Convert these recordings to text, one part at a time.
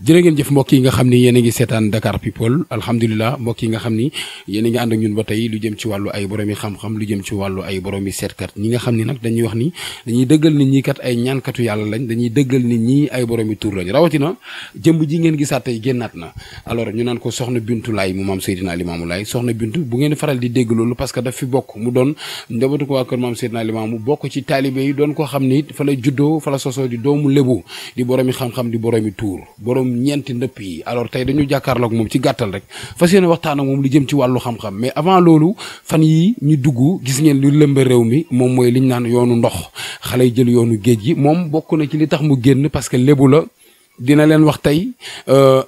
jërë ngeen jëf mbokk yi nga xam ni yéen a ngi seetaan Dakar People alhamdulilah mbokk yi nga xam ni yéen a ngi ànd ak ñun ba tey lu jëm ci wàllu ay boromi xam-xam lu jëm ci wàllu ay boromi seetkat ñi nga xam ni nag dañuy wax ni dañuy dëggal nit ñi kat ay ñaankatu yàlla lañ dañuy dëggal nit ñi ay boromi tur lañ rawatina jëmb ji ngeen gisaat tey génnaat na alors ñu naan ko soxna Bintu Laay mu maam Seydina Limaamu Laay soxna Bintu bu ngeen faral di dégg loolu parce que daf fi bokk mu doon njabootu ko waa kër maam Seydina Limaamu bokk ci taalibe yi doon koo xam ni fa la juddoo fa la sosoo di doomu lébu di boromi xam-xam di boromi tuur ñeenti ndëpp yi alors tey dañu jàkkaarloog moom ci gàttal rek fas yéene waxtaan ak moom li jëm ci wàllu xam-xam mais avant loolu fan yi ñu dugg gis ngeen lu lëmbe réew mi moom mooy liñ naan yoonu ndox xale yi jël yoonu géej gi moom bokk na ci li tax mu génn parce que lébu la dina leen wax tey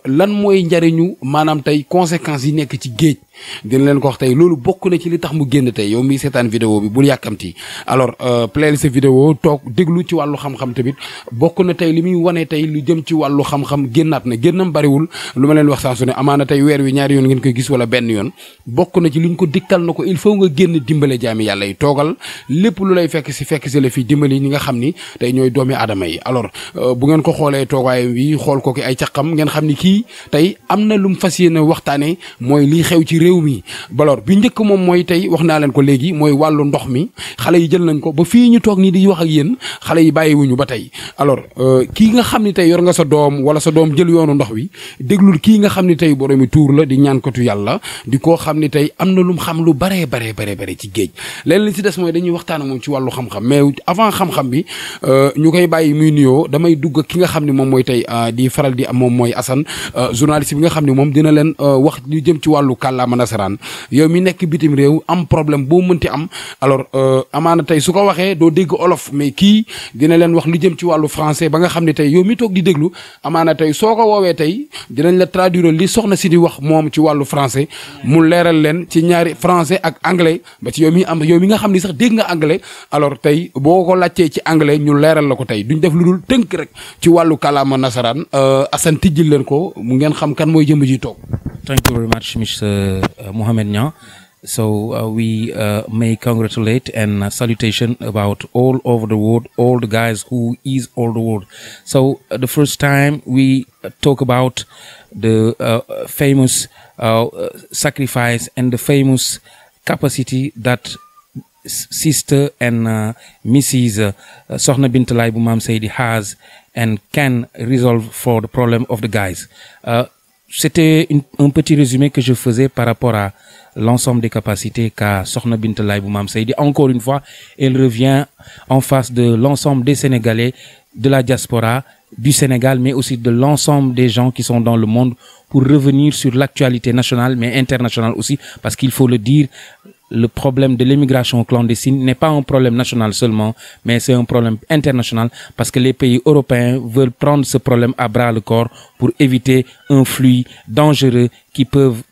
lan mooy njariñu maanaam tey conséquences yi nekk ci géej dina leen ko wax tey loolu bokk na ci li tax mu génn tey yow miy seetaan vidéo bi bul yàkkamti alors playal sa vidéo toog déglu ci wàllu xam-xam tamit bokk na tey li muy wane tey lu jëm ci wàllu xam-xam génnaat na génnam bariwul lu ma leen wax saa su ne amaana tey weer wi ñaari yoon ngeen koy gis wala benn yoon bokk na ci li ñu ko dikkal na ko il faut nga génn dimbale jaami yàlla yi toogal lépp lu lay fekk si la fi dimbali ñi nga xam ni tey ñooy doomi aadama yi alors bu ngeen ko xoolee toogaay bi xool ko ki ay caqam ngeen xam ni kii tey am na lu mu fas yéene waxtaane mooy liy xew ci réew mi baloor bi njëkk moom mooy tey wax naa leen ko léegi mooy wàllu ndox mi xale yi jël nañ ko ba fii ñu toog nii di wax ak yéen xale yi bàyyiwuñu ba tey alors kii nga xam ni tey yor nga sa doom wala sa doom jël yoonu ndox wi déglul kii nga xam ni tey boroomi tuur la di ñaankatu yàlla di koo xam ni tey am na lu mu xam lu bare ci géej leen li si des mooy dañuy waxtaan ak moom ci wàllu xam-xam mais avant xam-xam bi ñu koy bàyyi muy nuyoo damay dugg ki nga xam ni moom mooy tey di faral di am moom mooy Assane journaliste bi nga xam ne moom dina leen wax lu jëm ci wàllu kàllaama nasaraan yow mi nekk bitim réew am problème boo mënti am alors amaana tey su ko waxee doo dégg olof mais kii dina leen wax lu jëm ci wàllu français ba nga xam ne tey yow mi toog di déglu amaana tey soo ko woowee tey dinañ la traduire li soxna si di wax moom ci wàllu français mu leeral leen ci ñaari français ak anglais ba ci yow mi nga xam ni sax dégg nga anglais alors tey boo ko laajtee ci anglais ñu leeral la ko tey duñ def lu dul tënk rek ci wàllu kàllaama nasaraan Assane tijjil leen ko mu ngeen xam kan mooy jëmb ji toog. Thank you very much, Mr. Mohamed Nya. So we may congratulate and salutation about all over the world, all the guys who is all the world. So the first time we talk about the famous sacrifice and the famous capacity that Sister and Mrs. Sokhna Bintu Laay bu Maam Seydi has and can resolve for the problem of the guys. C'était un petit résumé que je faisais par rapport à l'ensemble des capacités qu'a Sokhna Bintu Laay bu Maam Seydi. Encore une fois, elle revient en face de l'ensemble des Sénégalais, de la diaspora, du Sénégal, mais aussi de l'ensemble des gens qui sont dans le monde pour revenir sur l'actualité nationale, mais internationale aussi, parce qu'il faut le dire, le problème de l'immigration clandestine n'est pas un problème national seulement, mais c'est un problème international parce que les pays européens veulent prendre ce problème à bras le corps pour éviter un flux dangereux qui peuvent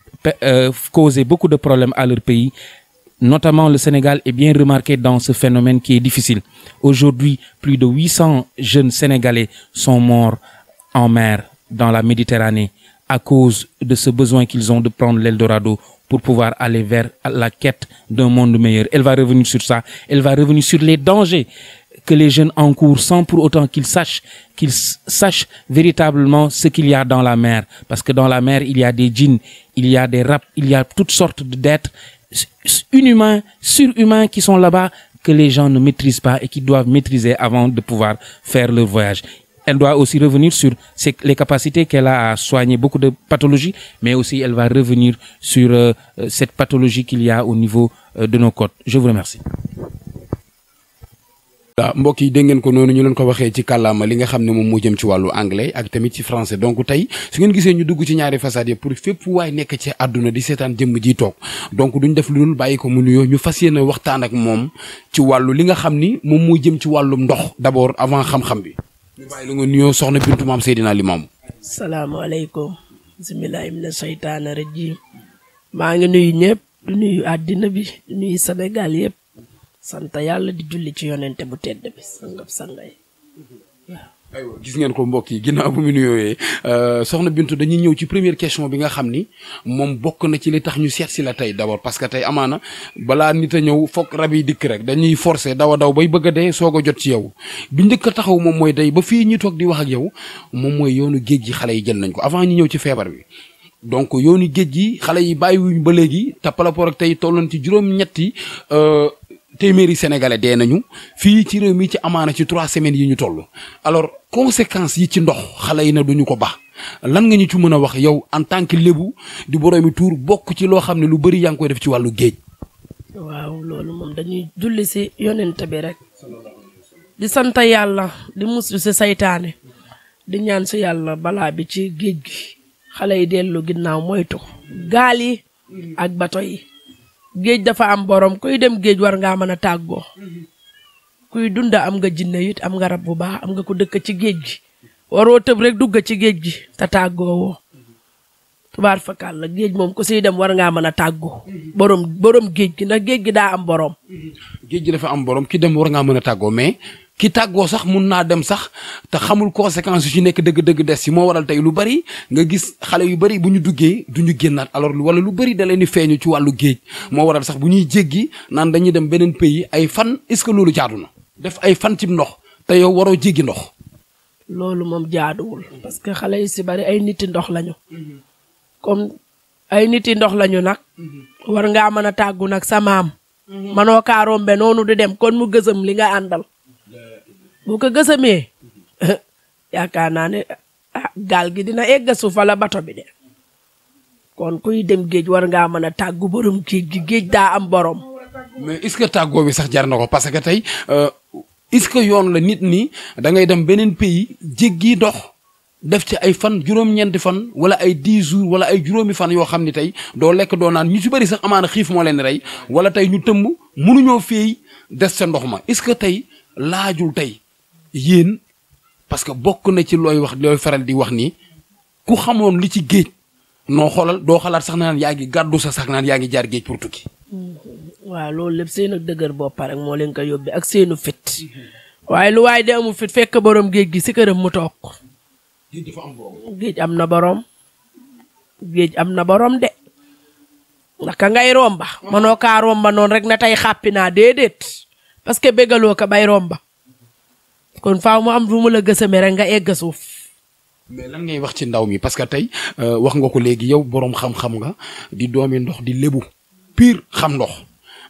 causer beaucoup de problèmes à leur pays. Notamment, le Sénégal est bien remarqué dans ce phénomène qui est difficile. Aujourd'hui, plus de 800 jeunes Sénégalais sont morts en mer dans la Méditerranée à cause de ce besoin qu'ils ont de prendre l'Eldorado pour pouvoir aller vers la quête d'un monde meilleur. Elle va revenir sur ça. Elle va revenir sur les dangers que les jeunes encourent sans pour autant qu'ils sachent véritablement ce qu'il y a dans la mer. Parce que dans la mer, il y a des djinns, il y a des rats, il y a toutes sortes d'êtres inhumains, surhumains qui sont là-bas que les gens ne maîtrisent pas et qui doivent maîtriser avant de pouvoir faire leur voyage. Elle doit aussi revenir sur les capacités qu'elle a à soigner beaucoup de pathologies, mais aussi elle va revenir sur cette pathologie qu'il y a au niveau de nos côtes. Je vous remercie. waaw mbokk yi dégg ngeen ko noonu ñu leen ko waxee ci kàllaama li nga xam ne moom moo jëm ci wàllu anglais ak tamit ci français donc tey su ngeen gisee ñu dugg ci ñaari façade yi pour fépp waay nekk ci àdduna di seetaan jëmm ji toog donc duñ def lu dul bàyyi ko mu nuyoo ñu fas yéene waxtaan ak moom ci wàllu li nga xam ni moom moo jëm ci wàllum ndox d'abord avant xam-xam bi ñu bàyyi la nga nuyoo soxna Bintu Maam Seydina Limaamu. salaamaaleykum. bismillaahi mina shaytaani rajiim. maa ngi nuyu ñëpp di nuyu àddina bi di nuyu Sénégal yëpp. sant yàlla di julli ci yonente bu tedd bi sangab sangay aywa gis ngeen ko mbokk yi ginnaaw bu mu nuyooyee soxna Bintu dañuy ñëw ci première question bi nga xam ni moom bokk na ci li tax ñu seet si la tey d'abord parce que tey amaana balaa nit a ñëw foog rab yi dikk rek dañuy forcer daw a daw bay bëgg a dee soog a jot ci yow bi njëkk a taxaw moom mooy day ba fii ñi toog di wax ak yow moom mooy yoonu géej gi xale yi jël nañ ko avant ñu ñëw ci feebar bi donc yoonu géej gi xale yi bàyyiwuñ ba léegi te par rapport ak tey tolloon ci juróom-ñetti téeméeri sénégalais dee nañu fii ci réew mi ci amaana ci 3 semaines yi ñu toll alors conséquences yi ci ndox xale yi na duñu ko baax lan nga ñu ci mën a wax yow en tant que lébu di boroomi tuur bokk ci loo xam ne lu bëri yaa ngi koy def ci wàllu géej. waaw loolu moom dañuy julli si yonent bi rek di sant yàlla di muslu si saytaane di ñaan si yàlla balaa bi ci géej gi xale yi dellu ginnaaw moytu gaal yi ak bato yi. géej dafa am borom kuy dem géej war ngaa mën a tàggoo kuy dunda am nga jinne it am nga rab bu baax am nga ko dëkk ci géej gi waroo tëb rek dugg ci géej gi te tàggoo woo tubaar fakal la géej moom ku siy dem war ngaa mën a tàggoo borom géej gi ndax géej gi daa am borom. géej gi dafa am borom ki dem war ngaa mën a tàggoo mais ki tàggoo sax mun naa dem sax te xamul conséquences yu ci nekk dëgg-dëgg des ci moo waral tey lu bari nga gis xale yu bari bu ñu duggee du ñu génnaat alors wala lu bari da leen di feeñu ci wàllu géej moo waral sax bu ñuy jéggi naan dañuy dem beneen pays ay fan est-ce que loolu jaadu na def ay fan ci ndox te yow waroo jéggi ndox. loolu moom jaaduwul parce que xale yi si bari ay niti ndox lañu comme ay niti ndox lañu nag war ngaa mën a tàggu nag sa maam manoo kaa rombe noonu di dem kon mu gësam li nga àndal. bu ko gësamee yaakaar naa ne gaal gi dina egg suuf wala bato bi de kon kuy dem géej war ngaa mën a tàggu borom géej gi géej daa am borom. mais est-ce que tàggoo bi sax jar na ko parce que tey est-ce que yoon la nit ni da ngay dem beneen pays jéggi dox def ci ay fan juróom-ñeenti fan wala ay 10 jours wala ay juróomi fan yoo xam ni tey doo lekk doo naan ñu ci bëri sax amaana xiif moo leen rey wala tey ñu tëmb mënuñoo féey des sa ndox ma est-ce que tey laajul tey. yéen parce que bokk na ci looy wax looy faral di wax ni ku xamoon li ci géej noo xoolal doo xalaat sax naan yaa ngi gàddu sa sax naan yaa ngi jaar géej pour tukki. waaw loolu lépp seen ak dëgër bopp rek moo leen ko yóbbee ak seenu fit waaye lu waaye de amul fit fekk borom géej gi si këram mu toog. géej dafa am borom. géej am na borom géej am na borom de ndax ka ngay romba. mënoo kaa romba noonu rek na tey xàppi naa déedéet parce que bégaloo ko bay romba. kon faaw mu am lu mu la gësame rek nga egg suuf. mais lan ngay wax ci ndaw mi parce que tey wax nga ko léegi yow boroom xam-xam nga di doomi ndox di lébu pire xam ndox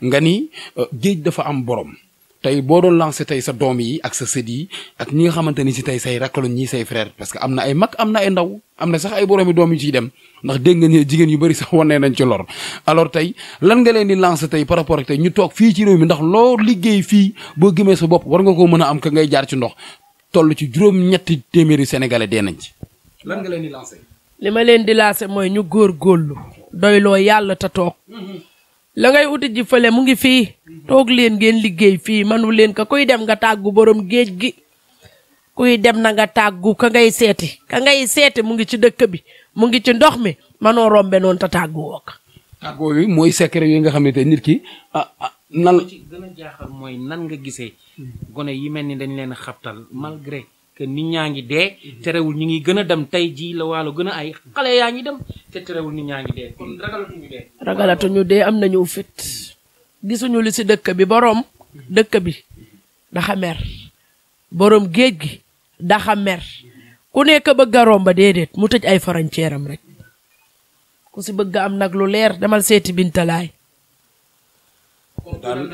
nga ni géej dafa am borom tey boo doon lancé tey sa doom yi ak sa sët yi ak ñi nga xamante ni si tey say rakkalu ñii say frère parce que am na ay mag am na ay ndaw am na sax ay boroomi doom yu ciy dem ndax dégg nga ni jigéen yu bari sax wane nañ ci lor alors tey lan nga leen di lancé tey par rapport ak tey ñu toog fii ci réew mi ndax loo liggéey fii boo gëmee sa bopp war nga koo mën a am ka ngay jaar ci ndox toll ci juróom-ñetti téeméeri sénégalais dee nañ ci lan nga leen di lancé. li ma leen di lancé mooy ñu góorgóorlu doyloo yàlla te toog la ngay uti ji fële mu ngi fii toog leen ngeen liggéey fii manu leen ka kuy dem nga tàggu borom géej gi kuy dem na nga tàggu ka ngay seeti mu ngi ci dëkk bi mu ngi ci ndox mi manoo rombe noonu te tàggu woo ko. tàggoo yi mooy secret yi nga xam ne tey nit ki nan la ci gën a jaaxal mooy nan nga gisee gone yi mel ni dañ leen a xabtal malgré que nit ñaa ngi dee terewul ñu ngi gën a dem tey jii la waalo gën a ay xale yaa ngi dem te terewul nit ñaa ngi dee kon ragalatuñu dee. ragalatuñu dee am nañu fit gisuñu li si dëkk bi borom dëkk bi daxa mer borom géej gi daxa mer ku nekk bëgg a romba déedéet mu tëj ay frontière am rek ku si bëgg am nag lu leer demal seeti bintalaay. daal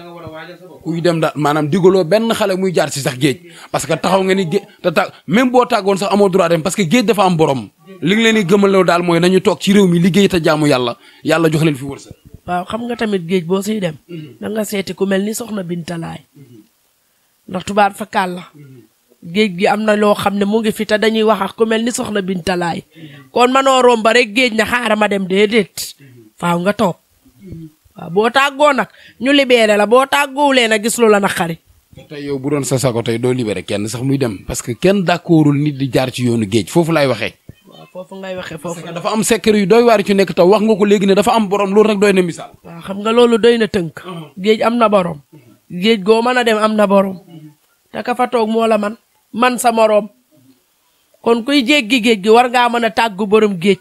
kuy dem daal maanaam digaloo benn xale muy jaar ci sax géej parce que taxaw nga ni géej te même boo tàggoon sax amoo droit dem parce que géej dafa am borom li nga leen di gëmaloo daal mooy nañu toog ci réew mi liggéey te jaamu yàlla yàlla jox leen fi wërsëg. waaw xam nga tamit géej boo siy dem da nga seeti ku mel ni soxna bintalaay ndax tubaar fa kàlla géej gi am na loo xam ne mu ngi fi te dañuy wax ak ku mel ni soxna bintalaay kon manoo romba rek géej na xaaral ma dem déedéet faaw nga toog. waaw boo tàggoo nag ñu libéré la boo tàggoowulee nag gis lu la naqari. tey yow bu doon sa sago tey doo libéré kenn sax muy dem parce que kenn d'accordul nit di jaar ci yoonu géej foofu lay waxee. waaw foofu ngay waxee foofu. parce que dafa am secret yu doy waar ci nekk taw wax nga ko léegi ne dafa am borom loolu rek doy na misaal. waaw xam nga loolu doy na tënk. géej am na borom. géej goo mën a dem am na borom. te ka fa toog moo la man man sa moroom kon kuy jéggi géej gi war ngaa mën a tàggu borom géej.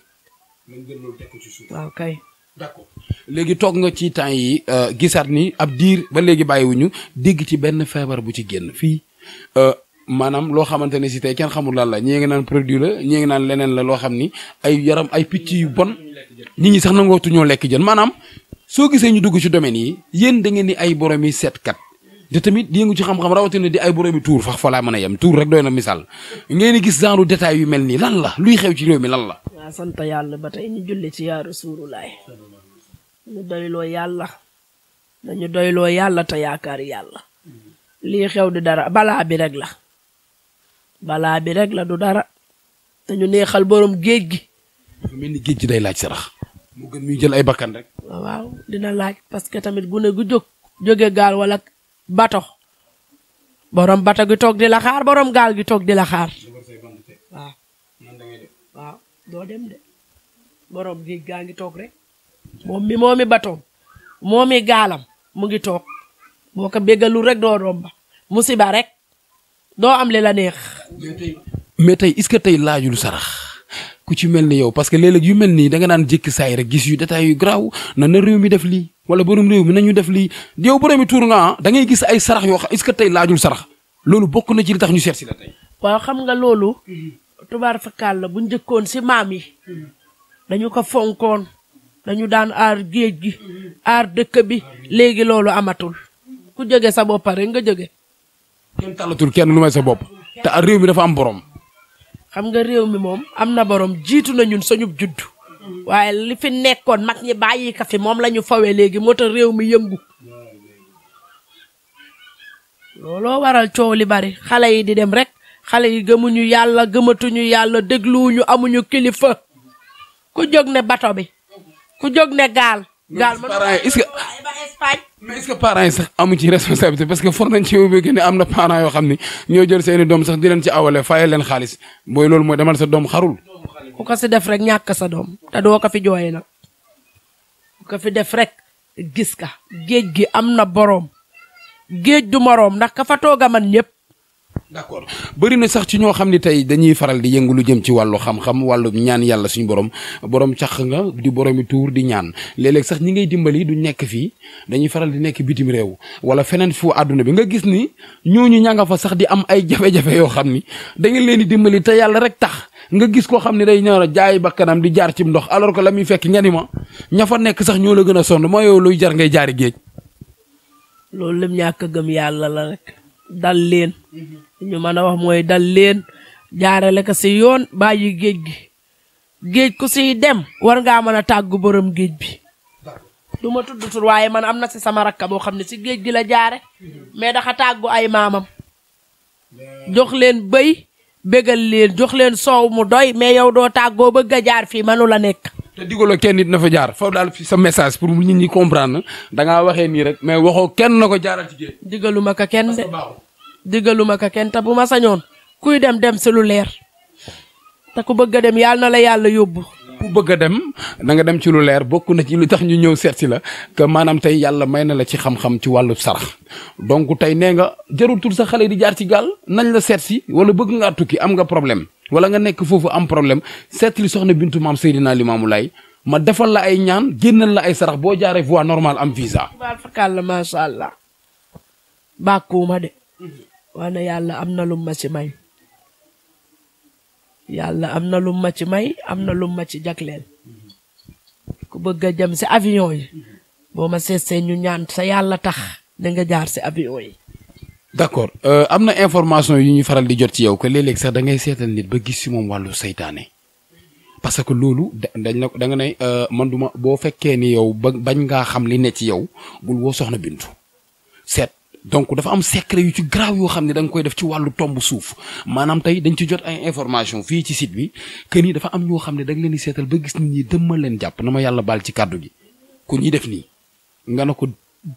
waaw kay. d'accord léegi toog nga ci temps yi gisaat ni ab diir ba léegi bàyyiwuñu dégg ci benn feebar bu ci génn fii maanaam loo xamante ne si tey kenn xamul lan la ñii ngi naan produit la ñii ngi naan leneen la loo xam ni ay yaram ay picc yu bon nit ñi sax nangootu ñoo lekk jën maanaam soo gisee ñu dugg ci domaine yi yéen da ngeen di ay boromi seetkat te tamit di yëngu ci xam-xam rawatina di ay boromi tuur fax fa laa mën a yem tuur rek doy na misaal ngeen di gis genre détail yu mel nii lan la luy xew ci réew mi lan la. waaw sant yàlla ba tey ñu julli ci yaa Rasuulullaay ñu doyloo yàlla nañu doyloo yàlla te yaakaar yàlla lii xew di dara balaa bi rek la du dara te ñu neexal borom géej gi. dafa mel ni géej gi day laaj sarax mu gën muy jël ay bakkan rek. waaw dina laaj parce que tamit gune gu jóge gaal wala bato borom bato gi toog di la xaar borom gaal gi toog di la xaar waaw doo dem de borom géej gaa ngi toog rek moomi batoom moomi gaalam mu ngi toog boo ko béggalul rek doo romba musiba rek doo am li la neex. mais tey est-ce que tey laajul sarax ku ci mel ni yow parce que léeg-léeg yu mel nii da nga naan jékki saay rek gis yu détails yu garaaw na réew mi def lii wala borom réew mi nañu def lii yow borom mi tuur nga da ngay gis ay sarax yoo xam est-ce que tey laajul sarax loolu bokk na ci li tax ñu seet si la tey. waaw xam nga loolu. tubaar fakkaal la bu njëkkoon si maam yi. dañu ko fonkoon dañu daan aar géej gi aar dëkk bi léegi loolu amatul ku jóge sa bopp rek nga jóge. kenn talatul kenn lu may sa bopp te réew mi dafa am borom. xam nga réew mi moom am na borom jiitu na ñun sañub judd waaye li fi nekkoon mag ñi bàyyi ka fi moom la ñu fawee léegi moo tax réew mi yëngu looloo waral coow li bari xale yi di dem rek xale yi gëmuñu yàlla gëmatuñu yàlla dégluwuñu amuñu kilifa ku jóg ne bato bi ku jóg ne gaal. gaal man est-ce que Espagne. mais est-ce que parents yi sax amu ci responsabilité parce que for nañ ci yow ne am na parents yoo xam ni ñoo jël seeni doom sax di leen ci awale fayal leen xaalis booy loolu mooy demal sa doom xarul. ku ko si def rek ñàkk sa doom te doo ko fi jooyee nag ku ko fi def rek gis ka géej gi am na boroom géej du moroom ndax ka fa toog a man ñëpp. d'accord bëri na sax ci ñoo xam ne tey dañuy faral di yëngu lu jëm ci wàllu xam-xam wàllu ñaan yàlla suñu borom caq nga di boromi tuur di ñaan léeg-léeg sax ñi ngay dimbali du nekk fii dañuy faral di nekk bitim réew wala feneen fu àdduna bi nga gis ni ñooñu ña nga fa sax di am ay jafe-jafe yoo xam ni da ngeen leen di dimbali te yàlla rek tax nga gis koo xam ne day ñëw jaay bakkanam di jaar ci ndox alors que la muy fekk nga ni ma ña fa nekk sax ñoo la gën a sonn mooy yow luy jar ngay jaari géej. loolu lim ñàkk a gëm yàlla la rek dal leen ñu mën a wax mooy dal leen jaarale ko si yoon bàyyi géej gi géej ku siy dem war ngaa mën a tàggu borom géej bi du ma tudd tur waaye man am na si sama rakka boo xam ne si géej gi la jaare mais daxa tàggu ay maamam jox leen bëy bégal leen jox leen soow mu doy mais yow doo tàggoo bëgg a jaar fii mënu la nekk. te digaloo kenn nit na fa jaar foofu daal fi sa message pour nit ñi comprendre da ngaa waxee nii rek mais waxoo kenn na ko jaaral ci géej. digaluma ko kenn de digaluma ko kenn te bu ma sañoon kuy dem si lu leer te ku bëgg a dem yàlla na la yàlla yóbbu. ku bëgg a dem na nga dem ci lu leer bokk na ci lu tax ñu ñëw seet si la que maanaam tey yàlla may na la ci xam-xam ci wàllu sarax donc tey nee nga jarul tur sa xale di jaar ci gaal nañ la seet si wala bëgg ngaa tukki am nga problème wala nga nekk foofu am problème seet li soxna Bintu Maam Seydina Limaamu Laay ma defal la ay ñaan génnal la ay sarax boo jaaree voie normale am visa. baal fakkaal la macha allah bàkkuuma de wane yàlla am na lu ma ci may. yàlla am na lu ma ci may am na lu ma ci jagleel ku bëgg a jëm si avion yi boo ma seetsee ñu ñaan sa yàlla tax da nga jaar si avion yi. d'accord am na information yu ñuy faral di jot ci yow que léeg-léeg sax da ngay seetal nit ba gis si moom wàllu saytaane parce que loolu dañ la da nga ne man duma boo fekkee ni yow bañ ngaa xam li ne ci yow bul woo soxna Bintu seet. donc dafa am secret yu ci garaaw yoo xam ne da nga koy def ci wàllu tomb suuf maanaam tey dañ ci jot ay information fii ci site bi que ni dafa am ñoo xam ne da nga leen di seetal ba gis nit ñi dëmmal leen jàpp na ma yàlla baal ci kàddu gi ku ñuy def nii nga ne ko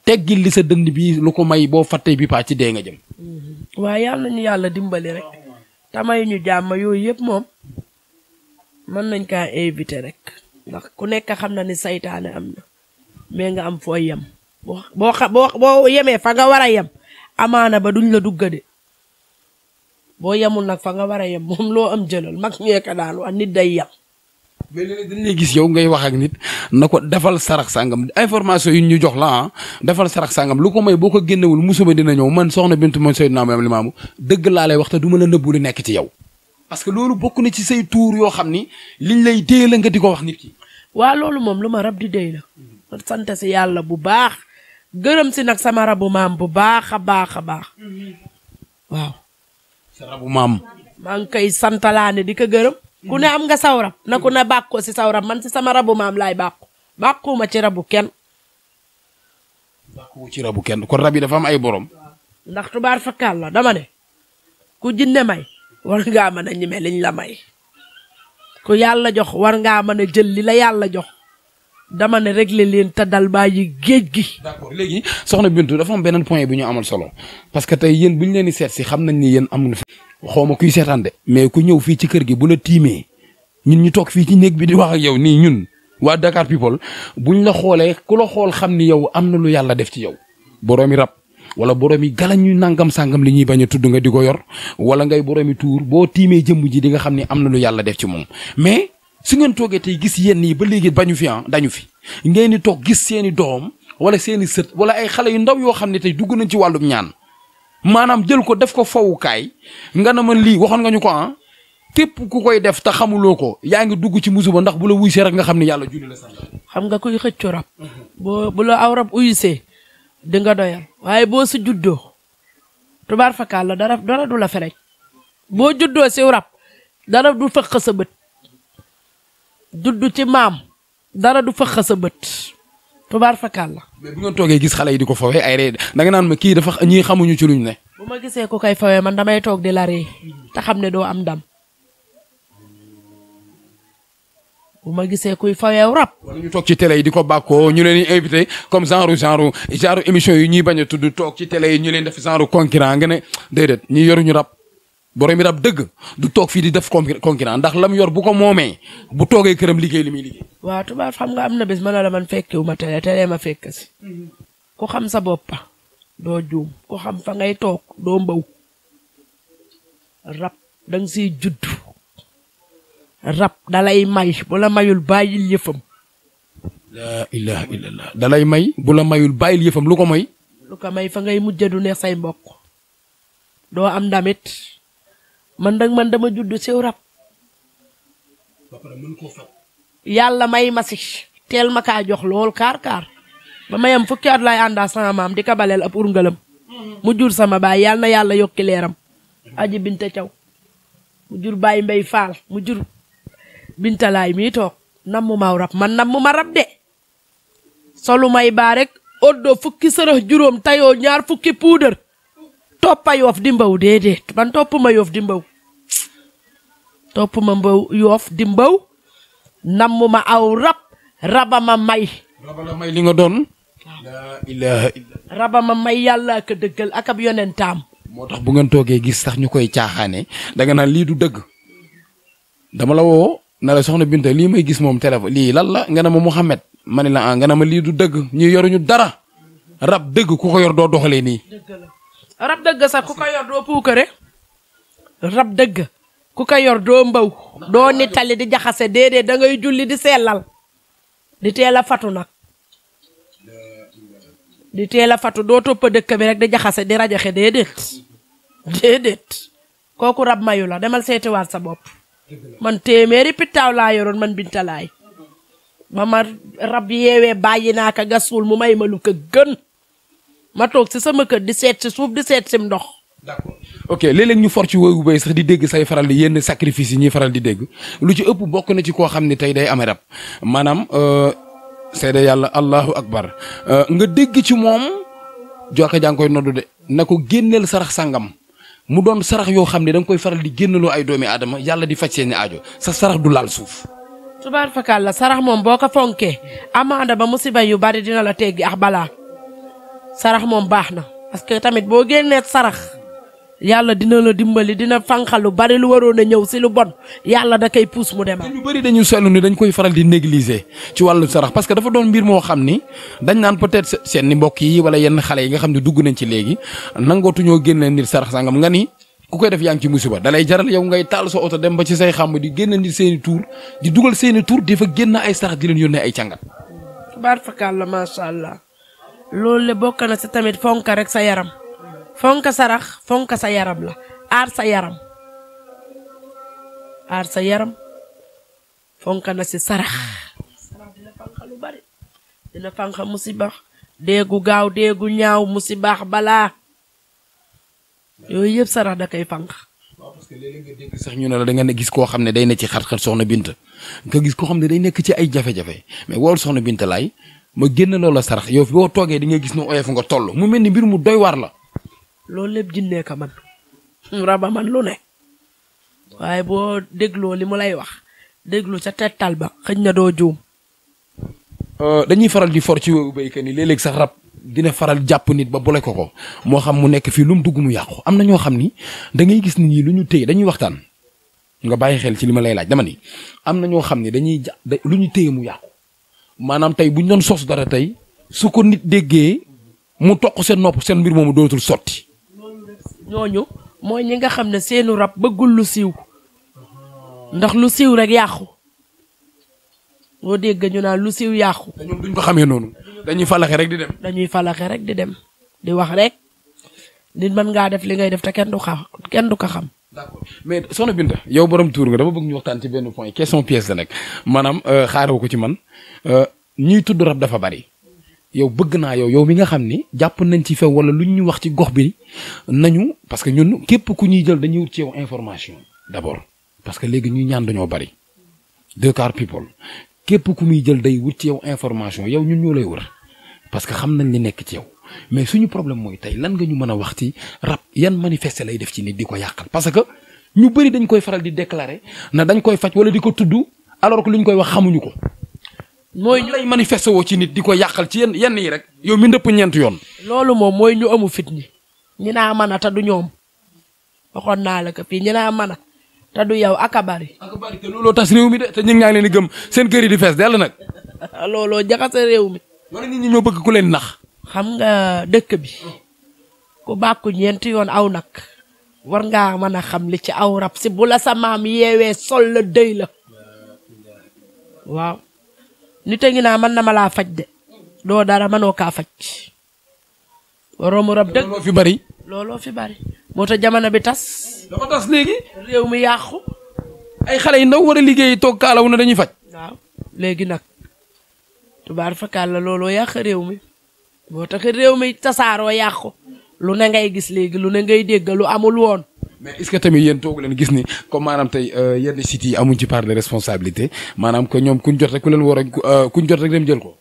teggil li sa dënd bi lu ko may boo fàttee bi paa ci dee nga jëm. waaye yàlla nañu yàlla dimbali rek tamay ñu jàmm yooyu yëpp moom mën nañ kaa éviter rek ndax ku nekk xam na ni saytaane am na mais nga am foo yem. boo yemee fa nga war a yem amaana ba duñ la dugga de boo yemul nag fa nga war a yem moom loo am jëlal mag ñeeka daan wax nit day yem. mais léeg-léeg dañ lay gis yow ngay wax ak nit na ko defal sarax sangam information yi ñu jox la defal sarax sangam lu ko may boo ko génnewul musuma dina ñëw man soxna Bintu mooy Seydina Limaamu dëgg laa lay wax te du ma la nëbbu lu nekk ci yow. parce que loolu bokk na ci say tuur yoo xam ni liñ lay dee la nga di ko wax nit ki. waa loolu moom lu ma rab di déy la. sant si yàlla bu baax gërëm si nag sama rabu maam bu baax a baax a baax waaw. sa rabu maam. maa ngi koy santalaane di ko gërëm. ku ne am nga saw rab na ku ne bàkkoo si saw rab man si sama rabu maam laay bàkkuuma ci rabu kenn. bàkkuwu ci rabu kenn kon rab yi dafa am ay borom. ndax tubaar fakkaal la dama ne ku jinne may war ngaa mën a ñeme liñ la may ku yàlla jox war ngaa mën a jël li la yàlla jox dama ne régler leen te dal bàyyi géej gi. d'accord léegi soxna Bintu dafa am beneen point bu ñu amal solo parce que tey yéen bu ñu leen di seet si xam nañ ni yéen amuñu fi. xawma kuy seetaan de mais ku ñëw fii ci kër gi bu la tiimee ñun ñu toog fii ci néeg bi di wax ak yow nii ñun waa Dakar People buñ la xoolee ku la xool xam ni yow am na lu yàlla def ci yow boroomi rab wala boroomi galañ ñu nangam sangam li ñuy bañ a tudd nga di ko yor wala ngay boroomi tuur boo tiimee jëmm ji di nga xam ni am na lu yàlla def ci moom mais su ngeen toogee tey gis yéen nii ba léegi bañu fi dañu fi ngeen di toog gis seeni doom wala seeni sët wala ay xale yu ndaw yoo xam ne tey dugg nañ ci wàllum ñaan maanaam jël ko def ko fowukaay nga na ma lii waxoon nga ñu ko képp ku koy def te xamuloo ko yaa ngi dugg ci musiba ndax bu la wuysee rek nga xam ne yàlla julli la sax. xam nga kuy xëccu rab. bu la aw rab uyusee di nga doyal waaye boo si juddoo tubaar fakkaal la dara du la ferek boo juddoo si rab dara du fëq sa bët juddu ci maam dara du fëq sa bët tubaar fakkaal la. mais bu ngeen toogee gis xale yi di ko fawee ay ree da nga naan ma kii dafa ñii xamuñu ci luñ ne. bu ma gisee ku koy fawee man damay toog di la ree te xam ne doo am ndam bu ma gisee kuy faweew rab. wala ñu toog ci télé yi di ko bàkkoo ñu leen di invité comme genre émission yi ñuy bañ a tudd toog ci télé yi ñu leen def genre concurrent nga ne déedéet ñi yoruñu rab boromi rab dëgg du toog fii di def concurrent ndax lam yor bu ko moomee bu toogee këram liggéey li muy liggéey. waaw tubaab xam nga am na bés ma ne la man fekkewu ma télé ma fekk si. ku xam sa boppa doo juum ku xam fa ngay toog doo mbaw rab danga siy judd. rab dalay may bu la mayul bàyyil yëfam. la ilaha illallah dalay may bu la mayul bàyyil yëfam lu ko may. lu ko may fa ngay mujj du neex say mbokk doo am ndamit man dama judd siw rab. ba pare mën koo faj. yàlla may ma si teel ma kaa jox lool kaar ba mayam fukki at laay àndaa sama maam di ka baleel ab urngalam mu jur sama baay yàlla na yàlla yokki leeram aji binte caw mu jur baay mbay faal mu jur bintalaay mii toog nammu maw rab man nammu ma rab de solu may baa rek oddo fukki sërëx juróom tayoo ñaar fukki puudar toppa yoof di mbaw déedéet man topp ma yoof di mbaw yoof di mbaw nammu ma aw raba ma may li nga doon la ilaha illa raba ma may yàlla ka dëggal ak ab yonentaam moo tax bu ngeen toogee gis sax ñu koy caaxaane danga naan lii du dëgg dama la woo na la soxna Binta lii may gis moom téléphone lii lan la nga ne ma Mouhamed ma ne la nga ne ma lii du dëgg ñi yoruñu dara rab dëgg ku ko yor doo doxalee nii. rab dëgg sax ku ko yor doo puukare rab dëgg ku ko yor doo mbaw doo nittali di jaxase déedéet da ngay julli di sellal di teel a fatu nag di teel a fatu doo toppa dëkk bi rek di jaxase di rajaxe déedéet kooku rab mayu la demal seetiwaat sa bopp man téeméeri pittaaw laa yoroon man bintalaay ba ma rab yeewee bàyyi naa ka gasul mu may ma lu ko gën ma toog si sama kër di seet si suuf di seet sim ndox. d'accord ok léeg-léeg ñu for ci woowu bay sax di dégg say faral di yenn sacrifice yi ñuy faral di dégg lu ci ëpp bokk na ci koo xam ne tey day amee rab maanaam seede yàlla allahu akbar nga dégg ci moom jokka jaa ngi koy noddu de na ko génneel sarax sangam mu doon sarax yoo xam ne da nga koy faral di génnaloo ay doomi aadama yàlla di faj seeni aajo sa sarax du laal suuf. tubaar fakal la sarax moom boo ko fonkee amaana ba musiba yu bari dina la teggi ak balaa sarax moom baax na parce que tamit boo génnee sarax yàlla dina la dimbali dina fanqal lu bari lu waroon a ñëw si lu bon yàlla da koy puus mu dem. ñu bëri dañu seetlu ni dañ koy faral di négliger ci wàllu sarax parce que dafa doon mbir moo xam ni dañ naan peut-être seen ni mbokk yi wala yenn xale yi nga xam ne dugg nañ ci léegi nangootuñoo génne nit sarax sangam nga ni ku koy def yaa ngi ci musiba dalay jaral yow ngay taal sa oto dem ba ci say xam di génn nit seeni tur di dugal seeni tur di fa génn ay sarax di leen yónnee ay càngat. baar fakal la macha allah loolu le bokk na si tamit fonka rek sa yaram fonka sarax fonka sa yaram la aar sa yaram fonka na si sarax dina fanka lu bari dina fanka musiba déegu gaaw déegu ñaaw musibaax balaa yooyu yëpp sarax da koy fanka. waaw parce que léeg-léeg nga dégg sax ñu ne la da nga ne gis koo xam ne day ne ci xat-xat soxna Binta nga gis koo xam ne day nekk ci ay jafe-jafe mais wool soxna Binta laay ma génn loola sarax yow boo toogee di nga gis ne oyof nga toll mu mel ni mbir mu doy waar la. loolu lépp jinnee ka man raba man lu ne waaye boo dégloo li mu lay wax déglu ca tettal ba xëj na doo juum. dañuy faral di for ci wéyu béykat yi léeg-léeg sax rab dina faral jàpp nit ba bole ko moo xam mu nekk fii lu mu dugg mu yàqu am na ñoo xam ni da ngay gis nit ñi lu ñu téye dañuy waxtaan nga bàyyi xel ci li ma lay laaj dama ni am na ñoo xam ne dañuy lu ñu téye mu yàqu maanaam tey bu ñu doon sos dara tey su ko nit déggee mu toq seen nopp seen mbir moomu dootul sotti. ñooñu mooy ñi nga xam ne seenu rab bëggul lu siiw ndax lu siiw rek yàqu boo dégg ñu naan lu siiw yàqu. te ñoom duñ ko xamee noonu dañuy falaxe rek di dem. di wax rek nit mën ngaa def li ngay def te kenn du ko xam. d'accord mais soxna Binta yow borom tuur nga dama bëgg ñu waxtaan ci benn point question pièce la nag maanaam xaaroo ko ci man ñuy tudd rab dafa bari yow bëgg naa yow mi nga xam ni jàpp nañ ci few wala lu ñu wax ci gox bi nañu parce que ñun képp ku ñuy jël dañuy wut ci yow information d'abord parce que léegi ñuy ñaan dañoo bari Dakar People képp ku muy jël day wut ci yow information yow ñun ñoo lay wër parce que xam nañ li nekk ci yow mais suñu problème mooy tey lan nga ñu mën a wax ci rab yan manifester lay def ci nit di ko yàqal parce que ñu bëri dañ koy faral di déclarer na dañ koy faj wala di ko tudd alors que lu ñu koy wax xamuñu ko. mooy ñu lay manifester woo ci nit di ko yàqal ci yenn yi rek yow mi ndëpp ñeent yoon. loolu moom mooy ñu amu fit ñi naa mën a te du ñoom waxoon naa la ko fii ñi naa mën a te du yow ak a bari. te looloo tas réew mi de te ñu ngi leen di gëm seen kër yi di fees dell nag. looloo jaxase réew mi. wala nit ñi ñoo bëgg ku leen nax. xam nga dëkk bi ku bàkku ñeenti yoon aw nag war ngaa mën a xam li ci aw rab si bu la sa maam yeewee sol la dëy la waaw nit a ngi naa mën na ma laa faj de doo dara mënoo kaa faj waroomu rab dëgg looloo fi bari moo tax jamono bi tas. dafa tas léegi. réew mi yàqu. ay xale yu ndaw war a liggéey toog kaalawu na dañuy faj. waaw léegi nag tubaar fakkaal la looloo yàq réew mi moo tax réew mi tasaaroo yàqu lu ne ngay gis léegi lu ne ngay dégg lu amul woon. mais est-ce que tamit yéen toogu leen gis ni comme maanaam tey yenn sites yi amuñ ci part de responsabilité maanaam que ñoom kuñ jot rek ku leen war a kuñ jot rek dem jël ko.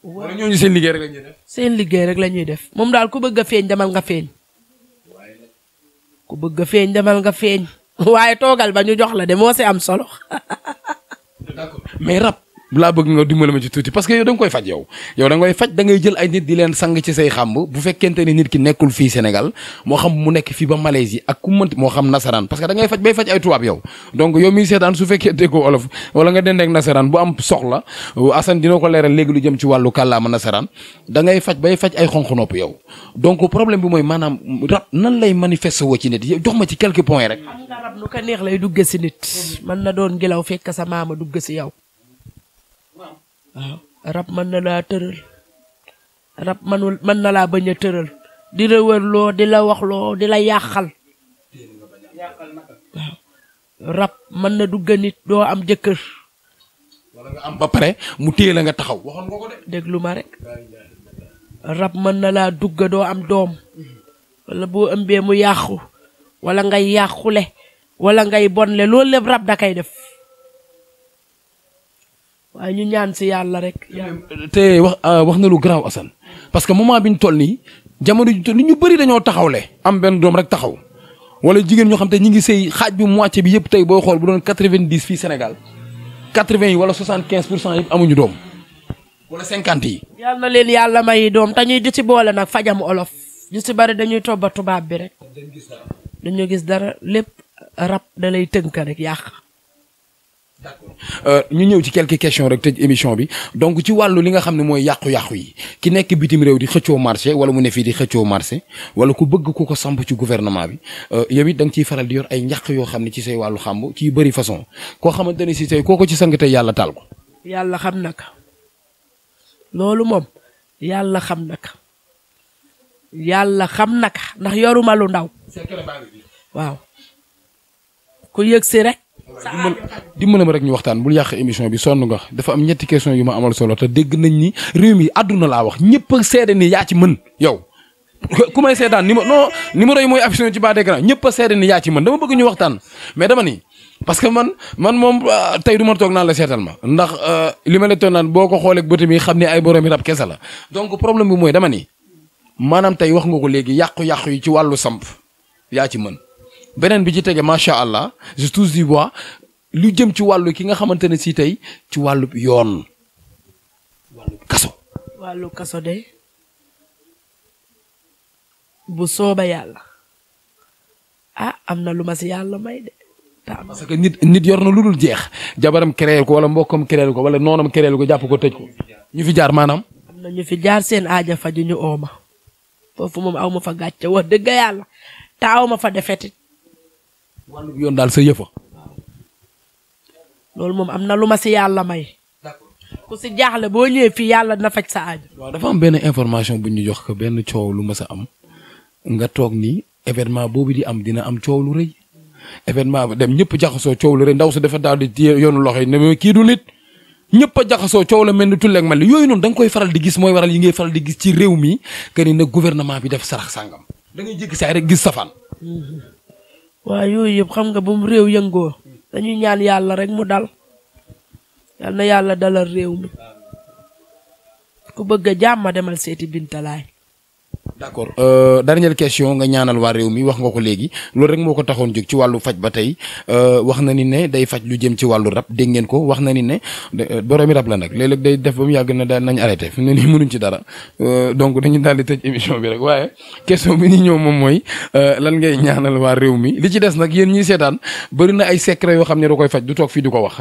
wala ñooñu seen liggéey rek la ñuy def. seen liggéey rek la ñuy def moom daal ku bëgg a feeñ demal nga feeñ. ku bëgg a feeñ demal nga feeñ. waaye toogal ba ñu jox la de moo si am solo. d'accord mais rab laa bëgg nga dimbali ma ci tuuti parce que yow da nga koy faj yow da ngay faj da ngay jël ay nit di leen sang ci say xàmb bu fekkente ne nit ki nekkul fii Sénégal moo xam mu nekk fii ba Malaisie ak ku mënti moo xam nasaraan parce que da ngay faj bay faj ay tubaab yow donc yow miy seetaan su fekkee déggoo olof wala nga dendeek nasaraan bu am soxla Assane dina ko leeral léegi lu jëm ci wàllu kàllaama nasaraan da ngay faj bay faj ay xonq nopp yow donc problème bi mooy maanaam rab nan lay manifester woo ci nit jox ma ci quelques points rek. xam nga rab nu ko neex lay dugg si nit mën na doon ngelaw fekk sa maama dugg si yow. waaw rab mën na laa tëral rab mën na laa bañ a tëral di la wërloo di la waxloo di la yàqal waaw rab mën na dugg nit doo am jëkkër. wala nga am ba pare mu téye la nga taxaw waxoon nga ko de. déglu ma rek rab mën na laa dugg doo am doom wala boo ëmbee mu yàqu wala ngay yàqule wala ngay bonle loolu lépp rab da kay def. waaye ñu ñaan si yàlla rek. te wax na lu garaaw Assane parce que moment bi ñu toll nii jamono ji toll ñu bëri dañoo taxawle am benn doom rek taxaw wala jigéen ñoo xam te ñi ngi sëy xaaj bi moitié bi yëpp tey booy xool bu doon 90 fii Sénégal 80 yi wala 75% yëpp amuñu doom wala 50 yi. yal na leen yàlla may doom te ñuy di ci boole nag fajam olof ñu si bari dañuy tobba tubaab bi rek. dañu gis dara lépp rab da lay tënk rek yàq. ñu ñëw ci quelques questions rek tëj émission bi donc ci wàllu li nga xam ne mooy yàqu-yàqu yi ki nekk bitim réew di xëccoo marché wala mu ne fii di xëccoo marché wala ku bëgg ku ko samp ci gouvernement bi yow it da nga ciy faral di yor ay ñàq yoo xam ne ci say wàllu xàmb ci bëri façon koo xamante ne si tey koo ko ci sang tey yàlla taal ko. yàlla xam na ko loolu moom yàlla xam na ko yàlla xam na ko ndax yoruma lu ndaw waaw ku yëg si rek. dimbali ma rek ñu waxtaan bul yàq émission bi sonn nga dafa am ñetti question yu ma amal solo te dégg nañ ni réew mi àdduna laa wax ñëpp a seede ni yaa ci mën yow ku may seetaan numéro yi mooy affiché ci bas d'écran ñëpp a seede ni yaa ci mën dama bëgg ñu waxtaan mais dama ni parce que man moom tey du ma toog naan la seetal ma ndax li ma la toog naan boo ko xoolee bëtam yi xam ne ay boroomi rab kese la donc problème bi mooy dama ni maanaam tey wax nga ko léegi yàqu-yàqu yi ci wàllu samp yaa ci mën beneen bi ci tege macha allah je touche du bois lu jëm ci wàllu ki nga xamante ne si tey ci wàllu yoon wàllu kaso. wàllu kaso de bu sooba yàlla am na lu ma si yàlla may de. parce que nit yor na lu dul jeex jabaram créé ko wala mbokkam créé ko wala noonam créé ko jàpp ko tëj ko ñu fi jaar maanaam. am na ñu fi jaar seen aaja faju ñu ooma foofu moom aw ma fa gàcce wax dëgg yàlla te aw ma fa defetit wàllu yoon daal sa yëfa. loolu moom am na lu ma si yàlla may. ku si jaaxle boo ñëwee fii yàlla dina faj sa aajo. waaw dafa am benn information bu ñu jox ko benn coow lu mas a am nga toog ni événement boobu di am dina am coow lu rëy événement dem ñëpp jaxasoo coow lu rëy ndaw si dafa daal di téye yoonu loxo yi ne kii du nit ñëpp a jaxasoo coow la mel ni tulleeg mel ni yooyu noonu da nga koy faral di gis mooy waral yi ngay faral di gis ci réew mi que ni nag gouvernement bi def sarax sàngam da ngay jékki saay rek gis safaan. waaw yooyu yëpp xam nga bu mu réew yëngoo dañuy ñaan yàlla rek mu dal yal na yàlla dalal réew mi ku bëgg a jàmm demal seeti Bintalaay. d'accord dernière question nga ñaanal waa réew mi wax nga ko léegi loolu rek moo ko taxoon jóg ci wàllu faj ba tey wax na ni ne day faj lu jëm ci wàllu rab dégg ngeen ko wax na ni ne boroomi rab la nag léeg-léeg day def ba mu yàgg na daal nañ arrêté fi mu ne nii mënuñ ci dara donc dañu daal di tëj émission bi rek waaye question bi ñu ñëw moom mooy lan ngay ñaanal waa réew mi li ci des nag yéen ñiy seetaan bëri na ay secret yoo xam ne da koy faj du toog fii di ko wax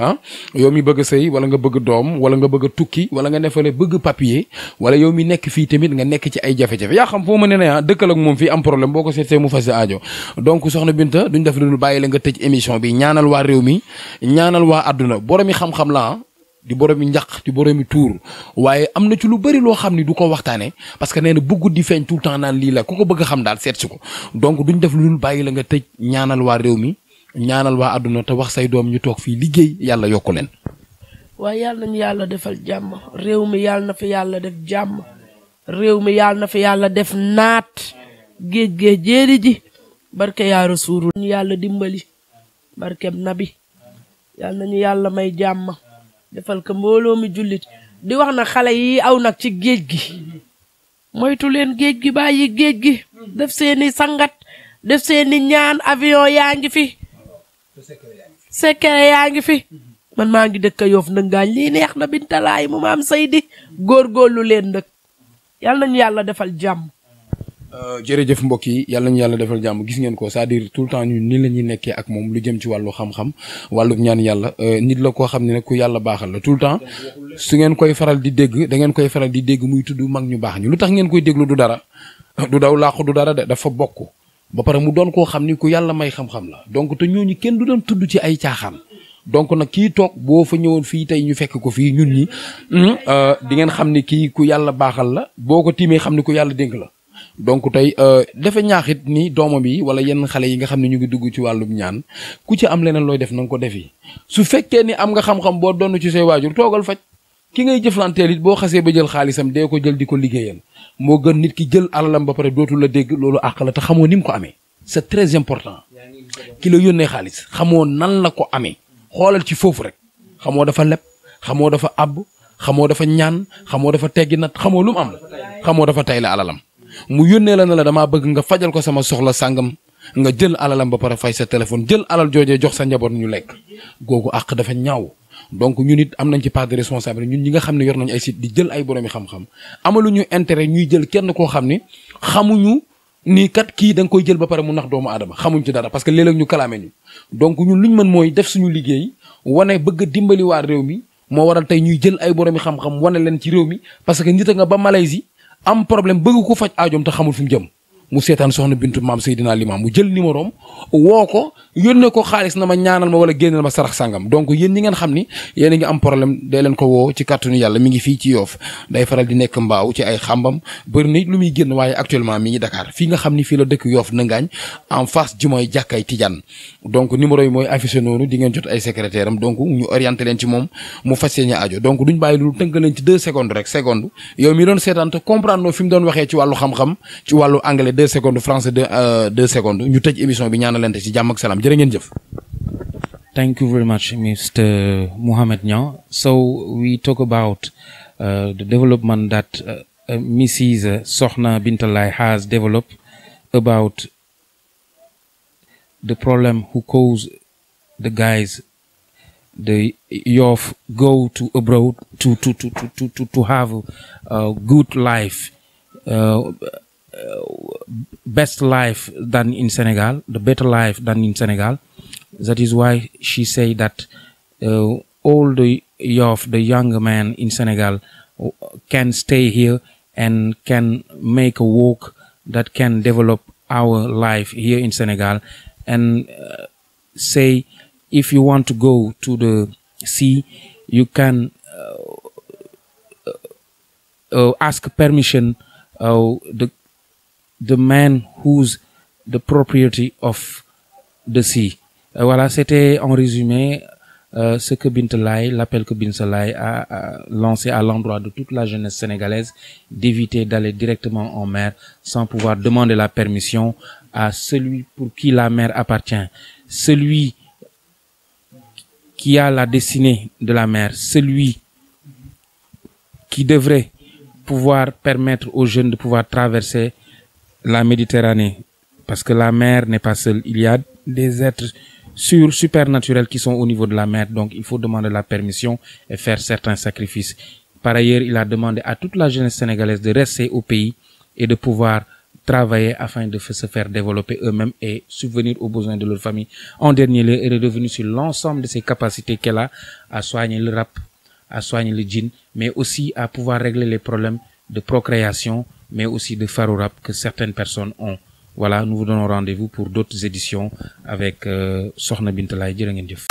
yow mi bëgg a sëy wala nga bëgg doom wala nga bëgg a tukki wala nga nefale bëgg papier wala yow mi nekk fii tamit nga nekk ci ay jafe-jafe foo ma ne ne dëkkal ak moom fii am problème boo ko seetee mu fas aajo donc soxna Binta duñ def lu dul bàyyi la nga tëj émission bi ñaanal waa réew mi ñaanal waa àdduna boromi xam-xam la di boromi njaq di boromi tuur waaye am na ci lu bëri loo xam ni du ko waxtaane parce que nee na bëggut di feeñ tout le temps naan lii la ku ko bëgg a xam daal seet si ko donc duñ def lu dul bàyyi la nga tëj ñaanal waa réew mi ñaanal waa àdduna te wax say doom ñu toog fii liggéey yàlla yokku leen. waaye yàlla nañu yàlla defal jàmm réew mi yàlla na fi yàlla def jàmm. réew mi yàlla na fi yàlla def naat géej jéeri ji barke yaa rasuulu ñu yàlla dimbali barkem nabi yàlla nañu yàlla may jàmm defal ko mbooloo mi jullit di wax na xale yi aw nag ci géej gi moytu leen géej gi bàyyi géej gi def seeni sangat def seeni ñaan avion yaa ngi fi secret yaa ngi fi man maa ngi dëkk Yoff ndëngaañ lii neex na Bintalaay mu maam Seydi góorgóorlu leen dëkk yàlla nañu yàlla defal jàmm. jërëjëf mbokk yi yàlla nañu yàlla defal jàmm gis ngeen ko c'est-à-dire tout le temps ñun ni la ñuy nekkee ak moom lu jëm ci wàllu xam-xam wàllu ñaan yàlla nit la koo xam ne nag ku yàlla baaxal la tout le temps su ngeen koy faral di dégg da ngeen koy faral di dégg muy tudd mag ñu baax ñu lu tax ngeen koy déglu du dara du daw làqu du dara de dafa bokk ba pare mu doon koo xam ni ku yàlla may xam-xam la donc te ñooñu kenn du doon tudd ci ay caaxaan. donc nag kii toog boo fa ñëwoon fii tey ñu fekk ko fii ñun ñi di ngeen xam ni kii ku yàlla baaxal la boo ko tiimee xam ni ku yàlla dénk la donc tey dafa ñaaxit ni doomam yi wala yenn xale yi nga xam ne ñu ngi dugg ci wàllum ñaan ku ci am leneen looy def na nga ko defi su fekkee ni am nga xam-xam boo doon ci say waajur toogal faj ki ngay jëflanteel it boo xasee ba jël xaalisam dee ko jël di ko liggéeyal moo gën nit ki jël alalam ba pare dootul la dégg loolu àq la te xamoo ni mu ko amee c'est très important ki la yónnee xaalis xamoo nan la ko amee xoolal ci foofu rek xamoo dafa leb xamoo dafa àbb xamoo dafa ñaan xamoo dafa teggi nat xamoo lu mu am xamoo dafa tay la alalam mu yónnee la ne la damaa bëgg nga fajal ko sama soxla sàngam nga jël alalam ba pare fay sa téléphone jël alal joojee jox sa njaboot ñu lekk googu àq dafa ñaaw donc ñun it am nañ ci part de responsabilité ñun ñi nga xam ne yor nañ ay site di jël ay boroomi xam-xam amaluñu intérêt ñuy jël kenn koo xam ni xamuñu nii kat kii da nga koy jël ba pare mu nax doomu aadama xamuñ ci dara parce que léeg-léeg ñu kalaame ñu donc ñun luñ mën mooy def suñu liggéey wane bëgg a dimbali waa réew mi moo waral tey ñuy jël ay boroomi xam-xam wane leen ci réew mi parce que nit a nga ba Malaisie am problème bëgg ko faj aajoom te xamul fi mu jëm mu seetaan soxna Bintu maam Seydina Limam mu jël numéro am woo ko yónnee ko xaalis na ma ñaanal ma wala génneel ma sarax sangam donc yéen ñi ngeen xam ni yéen a ngi am problème dee leen ko woo ci kàttanu yàlla mi ngi fii ci Yoff day faral di nekk mbaaw ci ay xambam bëri na lu muy génn waaye actuellement mi ngi Dakar fii nga xam ni fii la dëkk Yoff Ndangaañ en face ji mooy jàkkay Tidiane donc numéro yi mooy affiché noonu di ngeen jot ay secrétaire am donc ñu orienté leen ci moom mu fas yéene aajo donc duñ bàyyi lu tënk leen ci 2 secondes rek seconde yow mi doon seetaan te comprendre noo fi mu doon waxee ci wàllu xam-xam ci wàllu anglais 2 secondes français 2 secondes ñu tëj émission bi ñaanalante ci jàmm ak salaam jërë ngeen jëf. Thank you very much, Mr. Mohamed Niang. So we talk about the development that Mrs. Sokhna Bintalai has developed about the problem who cause the guys the Yoff go to abroad to have a good life, best life than in Senegal, the better life than in Senegal. That is why she say that all the Yoff, the young men in Senegal, can stay here and can make a work that can develop our life here in Senegal. And say, if you want to go to the sea, you can ask permission the man who's the propriety of the sea. Voilà, c'était en résumé ce que Bintalai, l'appel que Bintalai a lancé à l'endroit de toute la jeunesse sénégalaise d'éviter d'aller directement en mer sans pouvoir demander la permission à celui pour qui la mer appartient, celui qui a la destinée de la mer, celui qui devrait pouvoir permettre aux jeunes de pouvoir traverser la Méditerranée. Parce que la mer n'est pas seule, il y a des êtres supernaturels qui sont au niveau de la mer, donc il faut demander la permission et faire certains sacrifices. Par ailleurs, il a demandé à toute la jeunesse sénégalaise de rester au pays et de pouvoir travailler afin de se faire développer eux-mêmes et subvenir aux besoins de leur famille. En dernier lieu, elle est revenue sur l'ensemble de ses capacités qu'elle a à soigner le rap, à soigner le djinn, mais aussi à pouvoir régler les problèmes de procréation, mais aussi de pharo rap que certaines personnes ont. Voilà, nous vous donnons rendez-vous pour d'autres éditions avec Sokhna Bintalai. Jërë ngeen jëf.